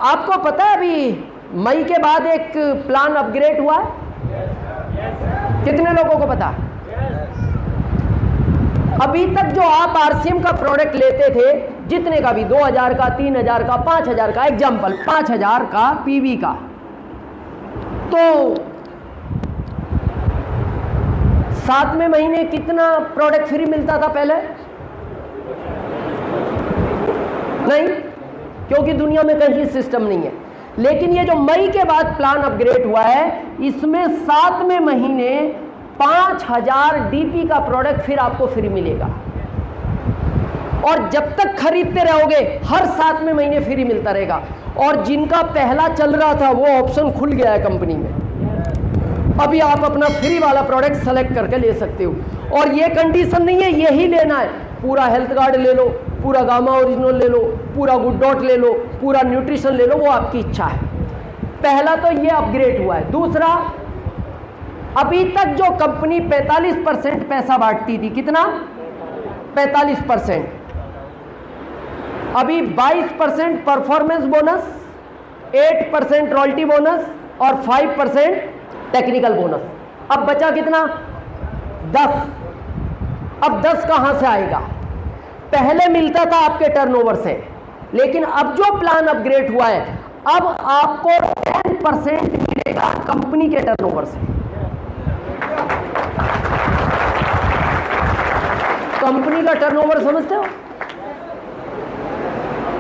आपको पता है अभी मई के बाद एक प्लान अपग्रेड हुआ है? कितने लोगों को पता? अभी तक जो आप आरसीएम का प्रोडक्ट लेते थे, जितने का भी 2000 का, 3000 का, 5000 का, एग्जाम्पल 5000 का पीवी का, तो 7वें महीने कितना प्रोडक्ट फ्री मिलता था पहले? नहीं, क्योंकि दुनिया में कहीं सिस्टम नहीं है। लेकिन ये जो मई के बाद प्लान अपग्रेड हुआ है, इसमें 7वें महीने 5000 डीपी का प्रोडक्ट फिर आपको फ्री मिलेगा, और जब तक खरीदते रहोगे हर 7वें महीने फ्री मिलता रहेगा। और जिनका पहला चल रहा था वो ऑप्शन खुल गया है कंपनी में, अभी आप अपना फ्री वाला प्रोडक्ट सेलेक्ट करके ले सकते हो। और ये कंडीशन नहीं है यही लेना है, पूरा हेल्थ गार्ड ले लो, पूरा गामा ओरिजिनल ले लो, पूरा गुड डॉट ले लो, पूरा न्यूट्रिशन ले लो, वो आपकी इच्छा है। पहला तो ये अपग्रेड हुआ है। दूसरा, अभी तक जो कंपनी 45% पैसा बांटती थी, कितना? 45%, अभी 22% परफॉर्मेंस बोनस, 8% रॉयल्टी बोनस और 5% टेक्निकल बोनस। अब बचा कितना? 10। अब 10 कहां से आएगा? पहले मिलता था आपके टर्नओवर से, लेकिन अब जो प्लान अपग्रेड हुआ है, अब आपको 10% मिलेगा कंपनी के टर्नओवर से। कंपनी का टर्नओवर समझते हो?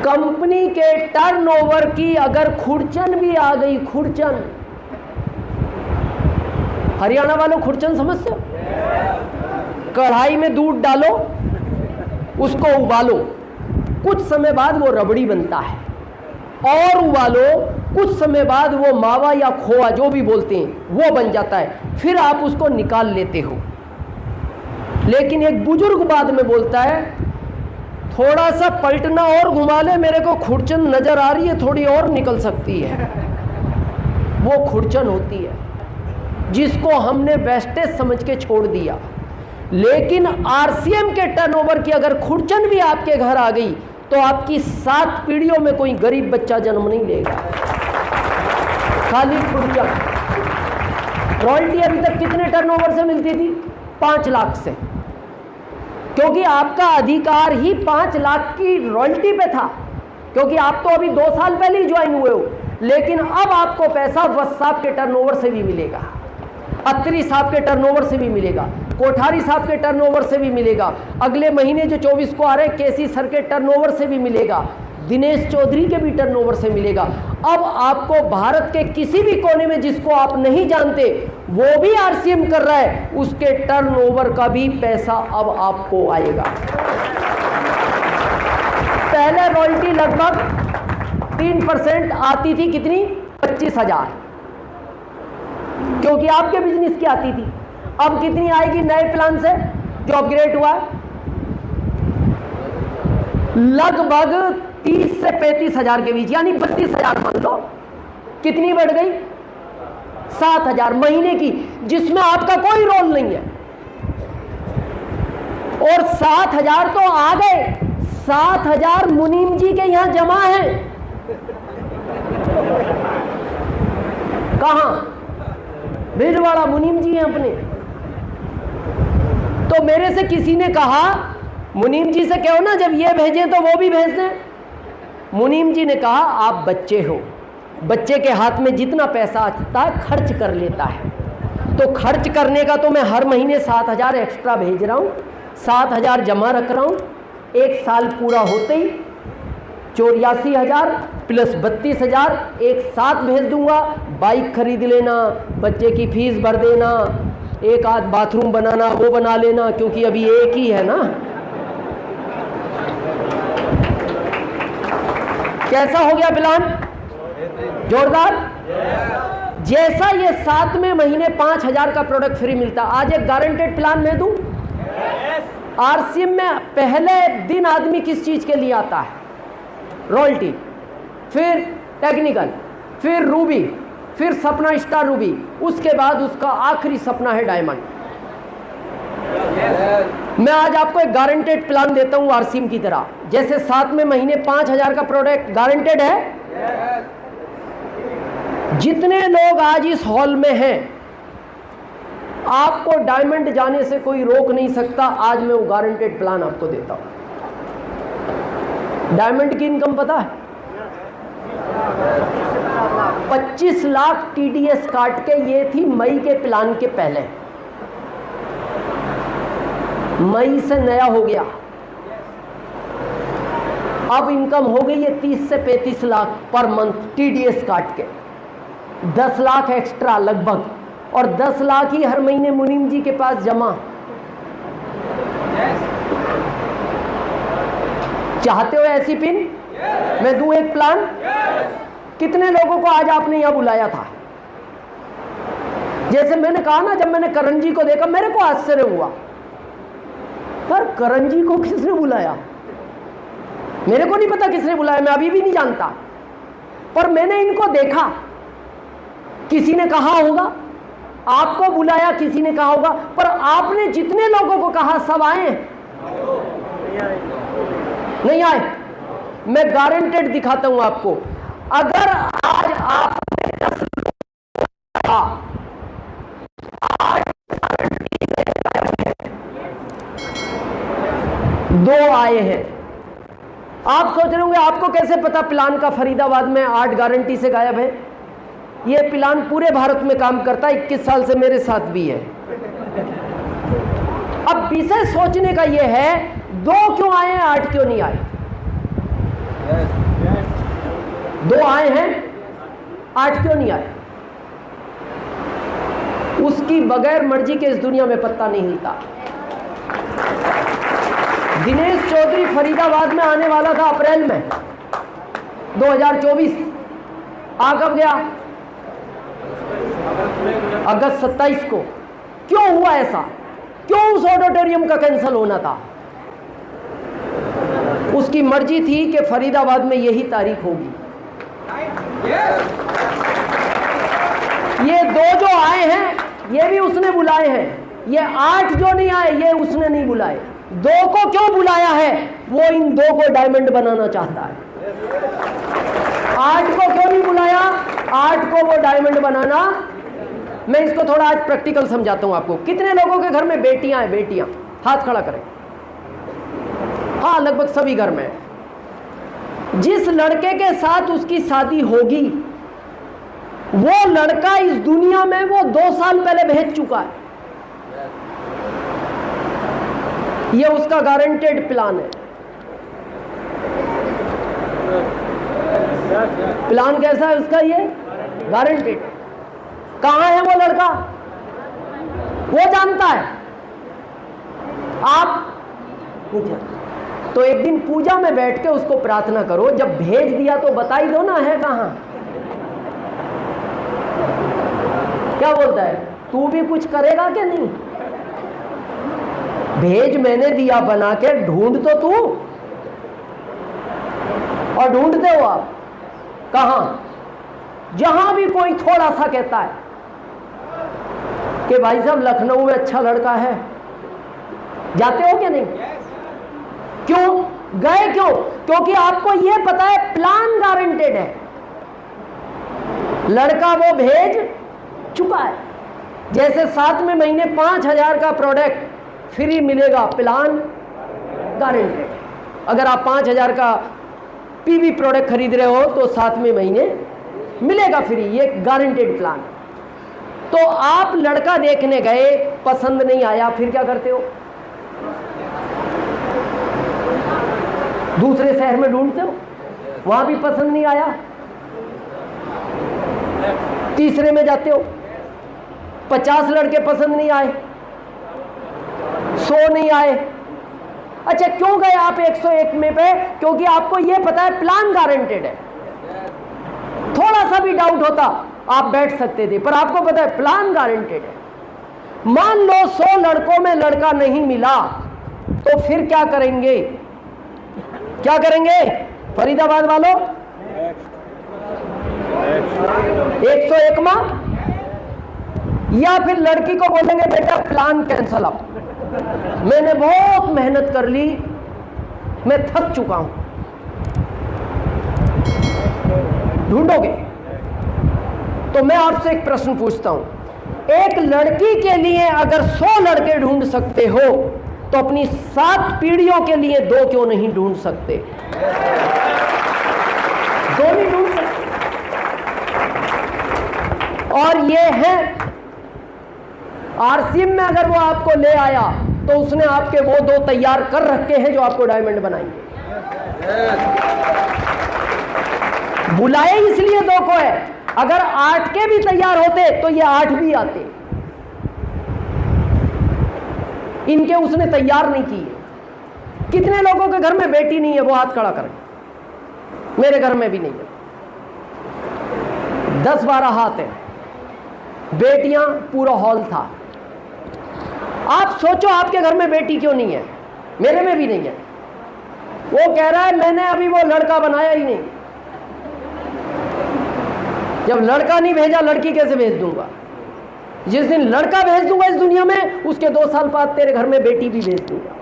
कंपनी के टर्नओवर की अगर खुरचन भी आ गई, खुरचन, हरियाणा वालों खुरचन समझते हो? कढ़ाई में दूध डालो, उसको उबालो, कुछ समय बाद वो रबड़ी बनता है, और उबालो, कुछ समय बाद वो मावा या खोआ जो भी बोलते हैं वो बन जाता है, फिर आप उसको निकाल लेते हो। लेकिन एक बुजुर्ग बाद में बोलता है, थोड़ा सा पलटना और घुमा ले, मेरे को खुरचन नजर आ रही है, थोड़ी और निकल सकती है। वो खुरचन होती है जिसको हमने वेस्टेज समझ के छोड़ दिया। लेकिन आरसीएम के टर्नओवर की अगर खुरचन भी आपके घर आ गई तो आपकी 7 पीढ़ियों में कोई गरीब बच्चा जन्म नहीं लेगा, खाली खुरचन। रॉयल्टी अभी तक कितने टर्नओवर से मिलती थी? 5 लाख से, क्योंकि आपका अधिकार ही 5 लाख की रॉयल्टी पे था, क्योंकि आप तो अभी 2 साल पहले ही ज्वाइन हुए हो। लेकिन अब आपको पैसा वत्स साहब के टर्नओवर से भी मिलेगा, अत्री साहब के टर्नओवर से भी मिलेगा, कोठारी साहब के टर्नओवर से भी मिलेगा, अगले महीने जो 24 को आ रहे केसी सर के टर्नओवर से भी मिलेगा, दिनेश चौधरी के भी टर्नओवर से मिलेगा। अब आपको भारत के किसी भी कोने में जिसको आप नहीं जानते वो भी आरसीएम कर रहा है, उसके टर्नओवर का भी पैसा अब आपको आएगा। पहले रॉयल्टी लगभग 3% आती थी, कितनी? 25,000, क्योंकि आपके बिजनेस की आती थी। अब कितनी आएगी नए प्लान से जो अपग्रेड हुआ है? लगभग 30 से 35,000 के बीच, यानी 32,000 मान लो। कितनी बढ़ गई? 7,000 महीने की, जिसमें आपका कोई रोल नहीं है। और 7,000 तो आ गए, 7,000 मुनीम जी के यहां जमा है। कहां? भीलवाड़ा मुनीम जी हैं अपने। तो मेरे से किसी ने कहा, मुनीम जी से कहो ना जब ये भेजें तो वो भी भेज दें। मुनीम जी ने कहा, आप बच्चे हो, बच्चे के हाथ में जितना पैसा आता है खर्च कर लेता है, तो खर्च करने का तो मैं हर महीने 7,000 एक्स्ट्रा भेज रहा हूँ, 7,000 जमा रख रहा हूँ। 1 साल पूरा होते ही 84,000 प्लस 32,000 एक साथ भेज दूंगा। बाइक खरीद लेना, बच्चे की फीस भर देना, एक आध बाथरूम बनाना वो बना लेना, क्योंकि अभी एक ही है ना। कैसा हो गया प्लान? जोरदार। जैसा ये 7वें महीने 5,000 का प्रोडक्ट फ्री मिलता, आज एक गारंटेड प्लान मैं दूं। आरसीएम में पहले दिन आदमी किस चीज के लिए आता है? रॉयल्टी, फिर टेक्निकल, फिर रूबी, फिर सपना स्टार रूबी, उसके बाद उसका आखिरी सपना है डायमंड। मैं आज आपको एक गारंटेड प्लान देता हूं आरसीएम की तरह। जैसे 7वें महीने 5,000 का प्रोडक्ट गारंटेड है, जितने लोग आज इस हॉल में हैं, आपको डायमंड जाने से कोई रोक नहीं सकता। आज मैं वो गारंटेड प्लान आपको देता हूं। डायमंड की इनकम पता है? 25 लाख टीडीएस काट के, ये थी मई के प्लान के पहले। मई से नया हो गया, अब इनकम हो गई है 30 से 35 लाख पर मंथ टीडीएस काट के, 10 लाख एक्स्ट्रा लगभग, और 10 लाख ही हर महीने मुनीम जी के पास जमा। चाहते हो ऐसी पिन? मैं दूं एक प्लान? कितने लोगों को आज आपने यहां बुलाया था? जैसे मैंने कहा ना, जब मैंने करण जी को देखा मेरे को आश्चर्य हुआ, पर करण जी को किसने बुलाया? मेरे को नहीं पता किसने बुलाया, मैं अभी भी नहीं जानता, पर मैंने इनको देखा। किसी ने कहा होगा, आपको बुलाया, किसी ने कहा होगा, पर आपने जितने लोगों को कहा सब आए? नहीं आए। मैं गारंटेड दिखाता हूं आपको, अगर आज आपने 10 2 आए हैं। आप सोच रहे होंगे आपको कैसे पता प्लान का फरीदाबाद में 8 गारंटी से गायब है? यह प्लान पूरे भारत में काम करता है, 21 साल से मेरे साथ भी है। अब विषय सोचने का यह है, 2 क्यों आए हैं, 8 क्यों नहीं आए? 2 आए हैं, 8 क्यों नहीं आए? उसकी बगैर मर्जी के इस दुनिया में पत्ता नहीं हिलता। दिनेश चौधरी फरीदाबाद में आने वाला था अप्रैल में 2024, आ कब गया? अगस्त 27 को। क्यों हुआ ऐसा? क्यों उस ऑडिटोरियम का कैंसिल होना था? उसकी मर्जी थी कि फरीदाबाद में यही तारीख होगी। ये 2 जो आए हैं ये भी उसने बुलाए हैं, ये 8 जो नहीं आए ये उसने नहीं बुलाए। 2 को क्यों बुलाया है? वो इन 2 को डायमंड बनाना चाहता है। 8 को क्यों नहीं बुलाया? 8 को वो डायमंड बनाना। मैं इसको थोड़ा आज प्रैक्टिकल समझाता हूं आपको। कितने लोगों के घर में बेटियां हैं? बेटियां हाथ खड़ा करें। हाँ, लगभग सभी घर में। जिस लड़के के साथ उसकी शादी होगी वो लड़का इस दुनिया में वो 2 साल पहले भेज चुका है। ये उसका गारंटेड प्लान है। प्लान कैसा है उसका? ये गारंटेड। कहां है वो लड़का? वो जानता है, आप नहीं जानते। तो एक दिन पूजा में बैठ के उसको प्रार्थना करो, जब भेज दिया तो बता ही दो ना है कहां। क्या बोलता है? तू भी कुछ करेगा क्या? नहीं, भेज मैंने दिया बना के, ढूंढ तो तू। और ढूंढते हो आप कहां? जहां भी कोई थोड़ा सा कहता है कि भाई साहब लखनऊ में अच्छा लड़का है, जाते हो क्या? नहीं। क्यों गए? क्यों? क्योंकि आपको यह पता है प्लान गारंटेड है, लड़का वो भेज चुका है। जैसे 7वें महीने 5000 का प्रोडक्ट फ्री मिलेगा, प्लान गारंटेड। अगर आप 5000 का पीवी प्रोडक्ट खरीद रहे हो तो 7वें महीने मिलेगा फ्री, ये गारंटेड प्लान। तो आप लड़का देखने गए, पसंद नहीं आया, फिर क्या करते हो? दूसरे शहर में ढूंढते हो, वहां भी पसंद नहीं आया, तीसरे में जाते हो, 50 लड़के पसंद नहीं आए, 100 नहीं आए। अच्छा, क्यों गए आप 101 में पे? क्योंकि आपको यह पता है प्लान गारंटेड है। थोड़ा सा भी डाउट होता आप बैठ सकते थे, पर आपको पता है प्लान गारंटेड है। मान लो 100 लड़कों में लड़का नहीं मिला तो फिर क्या करेंगे? क्या करेंगे फरीदाबाद वालों? 101 में, या फिर लड़की को बोलेंगे बेटा प्लान कैंसल अब, मैंने बहुत मेहनत कर ली, मैं थक चुका हूं। ढूंढोगे? तो मैं आपसे एक प्रश्न पूछता हूं, एक लड़की के लिए अगर 100 लड़के ढूंढ सकते हो तो अपनी 7 पीढ़ियों के लिए 2 क्यों नहीं ढूंढ सकते? 2 नहीं ढूंढ सकते। और ये है आरसीएम में अगर वो आपको ले आया तो उसने आपके वो 2 तैयार कर रखे हैं जो आपको डायमंड बनाएंगे। बुलाए इसलिए 2 को है, अगर 8 के भी तैयार होते तो ये 8 भी आते। इनके उसने तैयार नहीं किए। कितने लोगों के घर में बेटी नहीं है? वो हाथ खड़ा करें। मेरे घर में भी नहीं है। 10-12 हाथ है, बेटियां पूरा हॉल था। आप सोचो आपके घर में बेटी क्यों नहीं है? मेरे में भी नहीं है। वो कह रहा है मैंने अभी वो लड़का बनाया ही नहीं। जब लड़का नहीं भेजा, लड़की कैसे भेज दूंगा? जिस दिन लड़का भेज दूंगा इस दुनिया में, उसके 2 साल बाद तेरे घर में बेटी भी भेज दूंगा।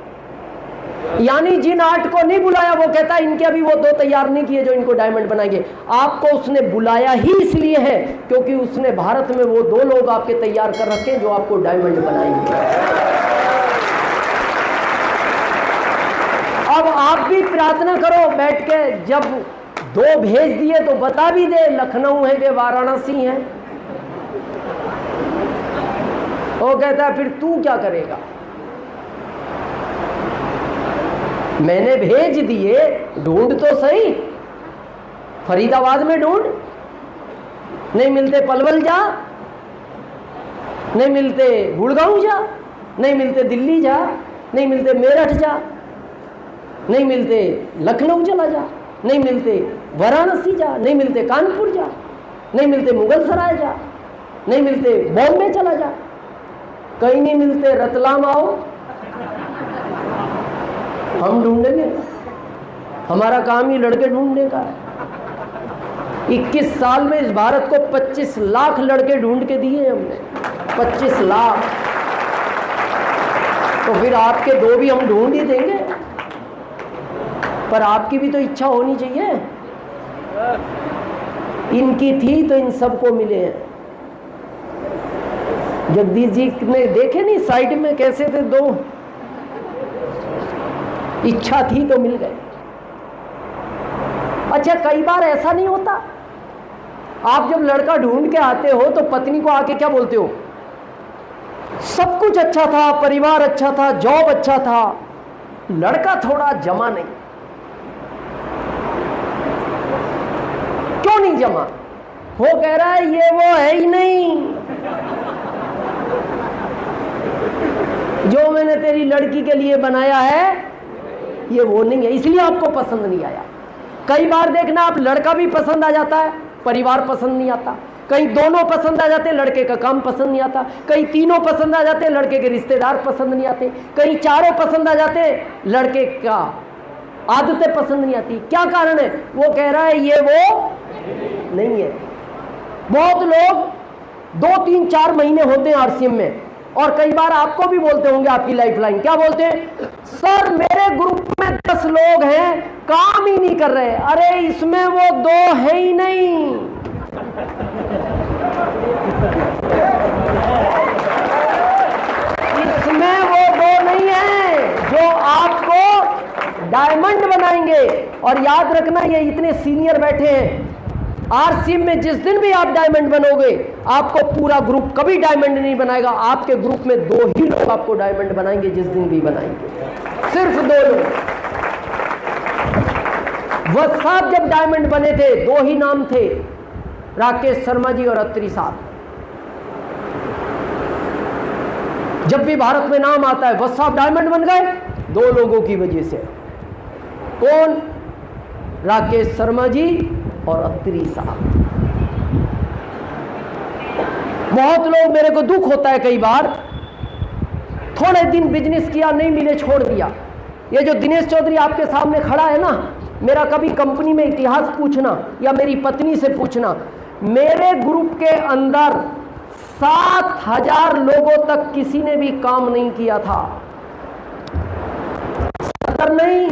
यानी जिन 8 को नहीं बुलाया वो कहता है इनके अभी वो 2 तैयार नहीं किए जो इनको डायमंड बनाएंगे। आपको उसने बुलाया ही इसलिए है क्योंकि उसने भारत में वो 2 लोग आपके तैयार कर रखे हैं जो आपको डायमंड बनाएंगे। अब आप भी प्रार्थना करो बैठ के, जब 2 भेज दिए तो बता भी दे लखनऊ है कि वाराणसी है। वो कहता है फिर तू क्या करेगा? मैंने भेज दिए, ढूंढ तो सही। फरीदाबाद में ढूंढ, नहीं मिलते पलवल जा, नहीं मिलते गुड़गांव जा, नहीं मिलते दिल्ली जा, नहीं मिलते मेरठ जा, नहीं मिलते लखनऊ चला जा, नहीं मिलते वाराणसी जा, नहीं मिलते कानपुर जा, नहीं मिलते मुगलसराय जा, नहीं मिलते बॉम्बे चला जा, कहीं नहीं मिलते रतलाम आओ, हम ढूंढेंगे। हमारा काम ही लड़के ढूंढने का है। 21 साल में इस भारत को 25 लाख लड़के ढूंढ के दिए हमने, 25 लाख। तो फिर आपके 2 भी हम ढूंढ ही देंगे, पर आपकी भी तो इच्छा होनी चाहिए। इनकी थी तो इन सबको मिले हैं। जगदीश जी ने देखे नहीं साइड में कैसे थे 2, इच्छा थी तो मिल गए। अच्छा, कई बार ऐसा नहीं होता, आप जब लड़का ढूंढ के आते हो तो पत्नी को आके क्या बोलते हो? सब कुछ अच्छा था, परिवार अच्छा था, जॉब अच्छा था, लड़का थोड़ा जमा नहीं। क्यों नहीं जमा? वो कह रहा है ये वो है ही नहीं जो मैंने तेरी लड़की के लिए बनाया है, ये वो नहीं है, इसलिए आपको पसंद नहीं आया। कई बार देखना, आप लड़का भी पसंद आ जाता है, परिवार पसंद नहीं आता। कहीं दोनों पसंद आ जाते, लड़के का काम पसंद नहीं आता। कहीं तीनों पसंद आ जाते, लड़के के रिश्तेदार पसंद नहीं आते। कहीं चारों पसंद आ जाते, लड़के का आदतें पसंद नहीं आती। क्या कारण है? वो कह रहा है ये वो नहीं है। बहुत लोग 2-3-4 महीने होते हैं आरसीएम में, और कई बार आपको भी बोलते होंगे आपकी लाइफलाइन, क्या बोलते हैं? सर मेरे ग्रुप में 10 लोग हैं, काम ही नहीं कर रहे। अरे इसमें वो 2 है ही नहीं। इसमें वो 2 नहीं है जो आपको डायमंड बनाएंगे। और याद रखना, ये इतने सीनियर बैठे हैं, आरसीएम में जिस दिन भी आप डायमंड बनोगे, आपको पूरा ग्रुप कभी डायमंड नहीं बनाएगा। आपके ग्रुप में 2 ही लोग आपको डायमंड बनाएंगे, जिस दिन भी बनाएंगे, सिर्फ 2 लोग। वह साहब जब डायमंड बने थे, 2 ही नाम थे, राकेश शर्मा जी और अत्री साहब। जब भी भारत में नाम आता है, वह साहब डायमंड बन गए 2 लोगों की वजह से। कौन? राकेश शर्मा जी और अत्री साहब। बहुत लोग, मेरे को दुख होता है कई बार, थोड़े दिन बिजनेस किया, नहीं मिले, छोड़ दिया। ये जो दिनेश चौधरी आपके सामने खड़ा है ना, मेरा कभी कंपनी में इतिहास पूछना या मेरी पत्नी से पूछना, मेरे ग्रुप के अंदर 7,000 लोगों तक किसी ने भी काम नहीं किया था। 70 नहीं,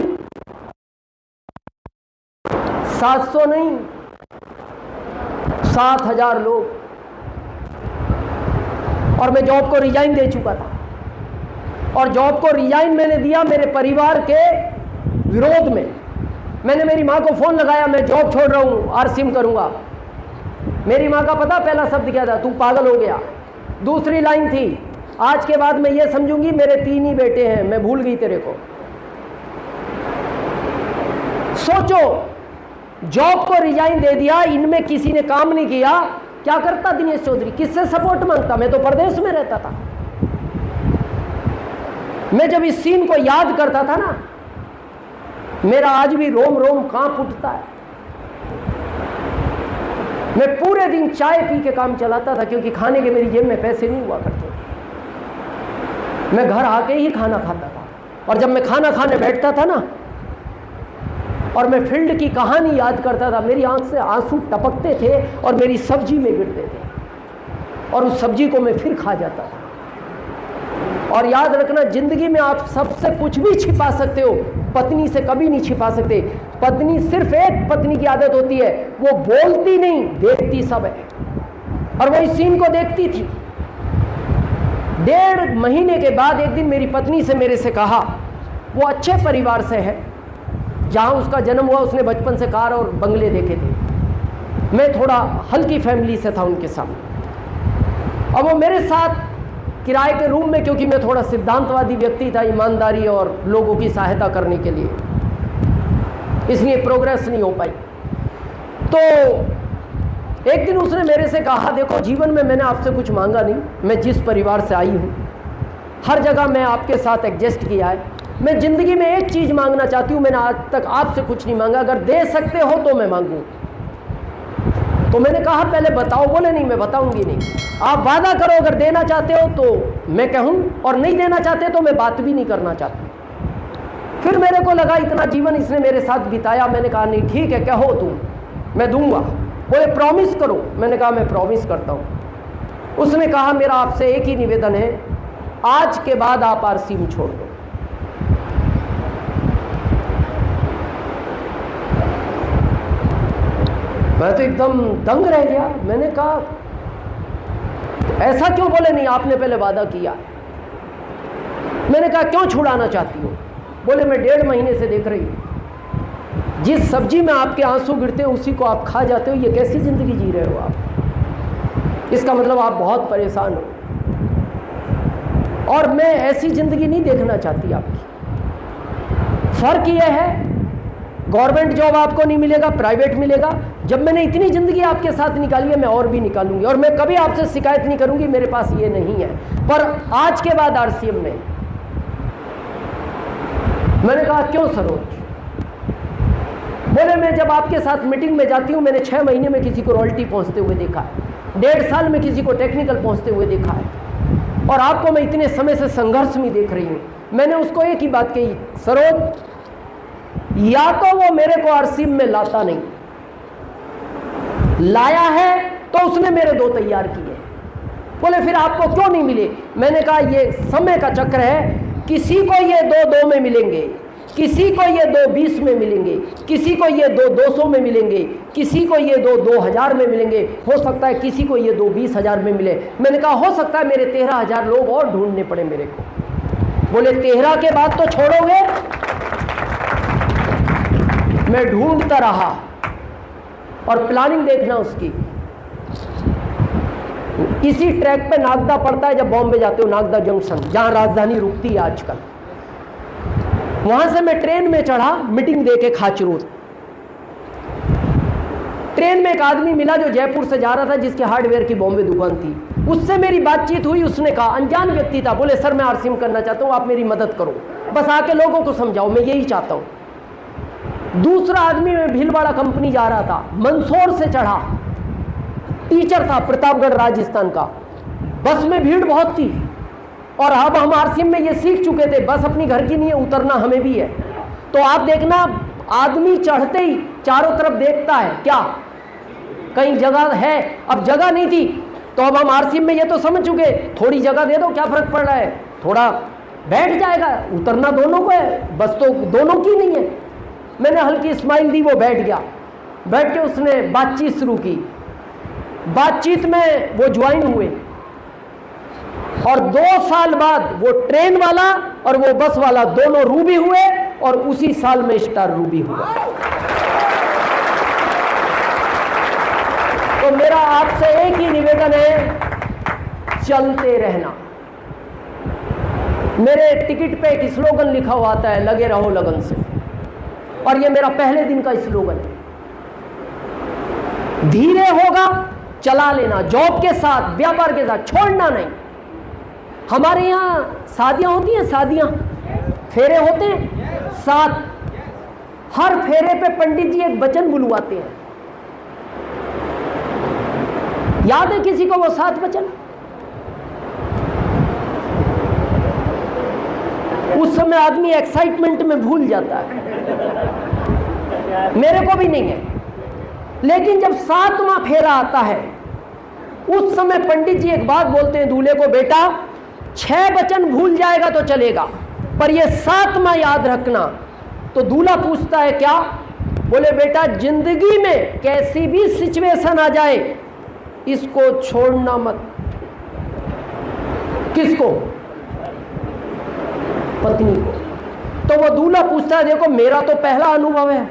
700 नहीं, 7,000 लोग, और मैं जॉब को रिजाइन दे चुका था। और जॉब को रिजाइन मैंने दिया मेरे परिवार के विरोध में। मैंने मेरी माँ को फ़ोन लगाया, मैं जॉब छोड़ रहा हूँ, आरसीएम करूँगा। मेरी माँ का पता पहला शब्द क्या था? तू पागल हो गया। दूसरी लाइन थी, आज के बाद मैं ये समझूंगी मेरे 3 ही बेटे हैं, मैं भूल गई तेरे को। सोचो, जॉब को रिजाइन दे दिया, इनमें किसी ने काम नहीं किया। क्या करता दिनेश चौधरी? किससे सपोर्ट मांगता? मैं तो प्रदेश में रहता था। मैं जब इस सीन को याद करता था ना, मेरा आज भी रोम रोम कांप उठता है। मैं पूरे दिन चाय पी के काम चलाता था, क्योंकि खाने के मेरी जेब में पैसे नहीं हुआ करते। मैं घर आके ही खाना खाता था, और जब मैं खाना खाने बैठता था ना और मैं फील्ड की कहानी याद करता था, मेरी आंख से आंसू टपकते थे और मेरी सब्जी में गिरते थे, और उस सब्जी को मैं फिर खा जाता था। और याद रखना, जिंदगी में आप सबसे कुछ भी छिपा सकते हो, पत्नी से कभी नहीं छिपा सकते। पत्नी, सिर्फ एक पत्नी की आदत होती है, वो बोलती नहीं, देखती सब है। और वो इस सीन को देखती थी। 1.5 महीने के बाद एक दिन मेरी पत्नी से मेरे से कहा, वो अच्छे परिवार से है, जहाँ उसका जन्म हुआ उसने बचपन से कार और बंगले देखे थे। मैं थोड़ा हल्की फैमिली से था उनके सामने। अब वो मेरे साथ किराए के रूम में, क्योंकि मैं थोड़ा सिद्धांतवादी व्यक्ति था, ईमानदारी और लोगों की सहायता करने के लिए, इसलिए प्रोग्रेस नहीं हो पाई। तो एक दिन उसने मेरे से कहा, देखो जीवन में मैंने आपसे कुछ मांगा नहीं, मैं जिस परिवार से आई हूँ हर जगह मैं आपके साथ एडजस्ट किया है। मैं ज़िंदगी में एक चीज़ मांगना चाहती हूँ, मैंने आज तक आपसे कुछ नहीं मांगा, अगर दे सकते हो तो मैं मांगूँ। तो मैंने कहा पहले बताओ। बोले नहीं, मैं बताऊंगी नहीं, आप वादा करो, अगर देना चाहते हो तो मैं कहूँ, और नहीं देना चाहते तो मैं बात भी नहीं करना चाहती। फिर मेरे को लगा इतना जीवन इसने मेरे साथ बिताया, मैंने कहा नहीं ठीक है, कहो तुम, मैं दूंगा। बोले प्रॉमिस करो। मैंने कहा मैं प्रॉमिस करता हूँ। उसने कहा मेरा आपसे एक ही निवेदन है, आज के बाद आप आरसीएम छोड़ दो। मैं तो एकदम दंग रह गया। मैंने कहा ऐसा क्यों? बोले नहीं, आपने पहले वादा किया। मैंने कहा क्यों छुड़ाना चाहती हो? बोले मैं 1.5 महीने से देख रही हूँ, जिस सब्जी में आपके आंसू गिरते हैं उसी को आप खा जाते हो। ये कैसी जिंदगी जी रहे हो आप? इसका मतलब आप बहुत परेशान हो, और मैं ऐसी जिंदगी नहीं देखना चाहती आपकी। फर्क यह है, गवर्नमेंट जॉब आपको नहीं मिलेगा, प्राइवेट मिलेगा। जब मैंने इतनी ज़िंदगी आपके साथ निकाली है, मैं और भी निकालूंगी, और मैं कभी आपसे शिकायत नहीं करूंगी, मेरे पास ये नहीं है। पर आज के बाद आरसीएम में। मैंने कहा क्यों सरोज? बोले मैं जब आपके साथ मीटिंग में जाती हूँ, मैंने 6 महीने में किसी को रॉयल्टी पहुँचते हुए देखा है, 1.5 साल में किसी को टेक्निकल पहुँचते हुए देखा है, और आपको मैं इतने समय से संघर्ष में देख रही हूँ। मैंने उसको एक ही बात कही, सरोज या तो वो मेरे को आरसीएम में लाता नहीं, लाया है तो उसने मेरे 2 तैयार किए। बोले फिर आपको क्यों नहीं मिले? मैंने कहा ये समय का चक्र है, किसी को ये 2-2 में मिलेंगे, किसी को ये 2-20 में मिलेंगे, किसी को ये 2-200 में मिलेंगे, किसी को ये 2-2000 में मिलेंगे, हो सकता है किसी को ये 2-20,000 में मिले। मैंने कहा हो सकता है मेरे 13,000 लोग और ढूंढने पड़े मेरे को। बोले 13 के बाद तो छोड़ोगे? मैं ढूंढता रहा, और प्लानिंग देखना उसकी। इसी ट्रैक पे नागदा पड़ता है जब बॉम्बे जाते हो, नागदा जंक्शन, जहां राजधानी रुकती है आजकल। वहां से मैं ट्रेन में चढ़ा, मीटिंग दे के खाचरोद। ट्रेन में एक आदमी मिला जो जयपुर से जा रहा था, जिसके हार्डवेयर की बॉम्बे दुकान थी। उससे मेरी बातचीत हुई। उसने कहा, अनजान व्यक्ति था, बोले सर मैं आरसीएम करना चाहता हूँ, आप मेरी मदद करो, बस आके लोगों को समझाओ, मैं यही चाहता हूँ। दूसरा आदमी, मैं भीलवाड़ा कंपनी जा रहा था, मंदसौर से चढ़ा, टीचर था प्रतापगढ़ राजस्थान का। बस में भीड़ बहुत थी, और अब हम आरसीएम में ये सीख चुके थे, बस अपनी घर की नहीं है, उतरना हमें भी है। तो आप देखना, आदमी चढ़ते ही चारों तरफ देखता है क्या कहीं जगह है। अब जगह नहीं थी, तो अब हम आरसीएम में ये तो समझ चुके, थोड़ी जगह दे दो, क्या फर्क पड़ रहा है, थोड़ा बैठ जाएगा, उतरना दोनों को है, बस तो दोनों की नहीं है। मैंने हल्की स्माइल दी, वो बैठ गया। बैठ के उसने बातचीत शुरू की। बातचीत में वो ज्वाइन हुए और 2 साल बाद वो ट्रेन वाला और वो बस वाला दोनों रूबी हुए और उसी साल में स्टार रूबी हुआ। तो मेरा आपसे एक ही निवेदन है, चलते रहना। मेरे टिकट पे एक स्लोगन लिखा हुआ आता है, लगे रहो लगन से, और ये मेरा पहले दिन का स्लोगन है। धीरे होगा चला लेना, जॉब के साथ, व्यापार के साथ, छोड़ना नहीं। हमारे यहाँ शादियां होती हैं, शादियां, फेरे होते हैं 7, हर फेरे पे पंडित जी एक वचन बुलवाते हैं। याद है किसी को वो 7 वचन? उस समय आदमी एक्साइटमेंट में भूल जाता है, मेरे को भी नहीं है, लेकिन जब 7वां फेरा आता है उस समय पंडित जी एक बात बोलते हैं दूल्हे को, बेटा 6 वचन भूल जाएगा तो चलेगा, पर ये 7वां याद रखना। तो दूल्हा पूछता है क्या? बोले बेटा जिंदगी में कैसी भी सिचुएशन आ जाए इसको छोड़ना मत। किसको? पत्नी को। तो वो दूल्हा पूछता है, देखो मेरा तो पहला अनुभव है,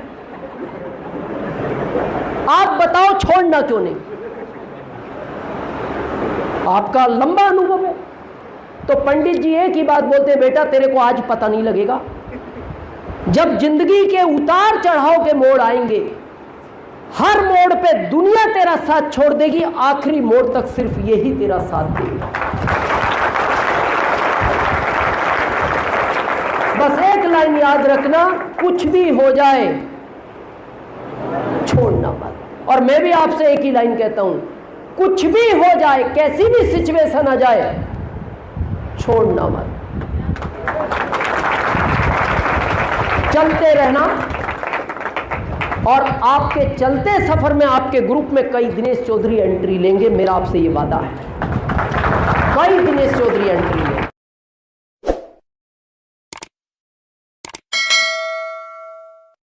आप बताओ छोड़ना क्यों नहीं? आपका लंबा अनुभव है। तो पंडित जी एक ही बात बोलते हैं, बेटा तेरे को आज पता नहीं लगेगा, जब जिंदगी के उतार चढ़ाव के मोड़ आएंगे, हर मोड़ पे दुनिया तेरा साथ छोड़ देगी, आखिरी मोड़ तक सिर्फ यही तेरा साथ देगा। बस एक लाइन याद रखना, कुछ भी हो जाए छोड़ना मत। और मैं भी आपसे एक ही लाइन कहता हूं, कुछ भी हो जाए, कैसी भी सिचुएशन आ जाए, छोड़ना मत, चलते रहना। और आपके चलते सफर में आपके ग्रुप में कई दिनेश चौधरी एंट्री लेंगे, मेरा आपसे ये वादा है, कई दिनेश चौधरी एंट्री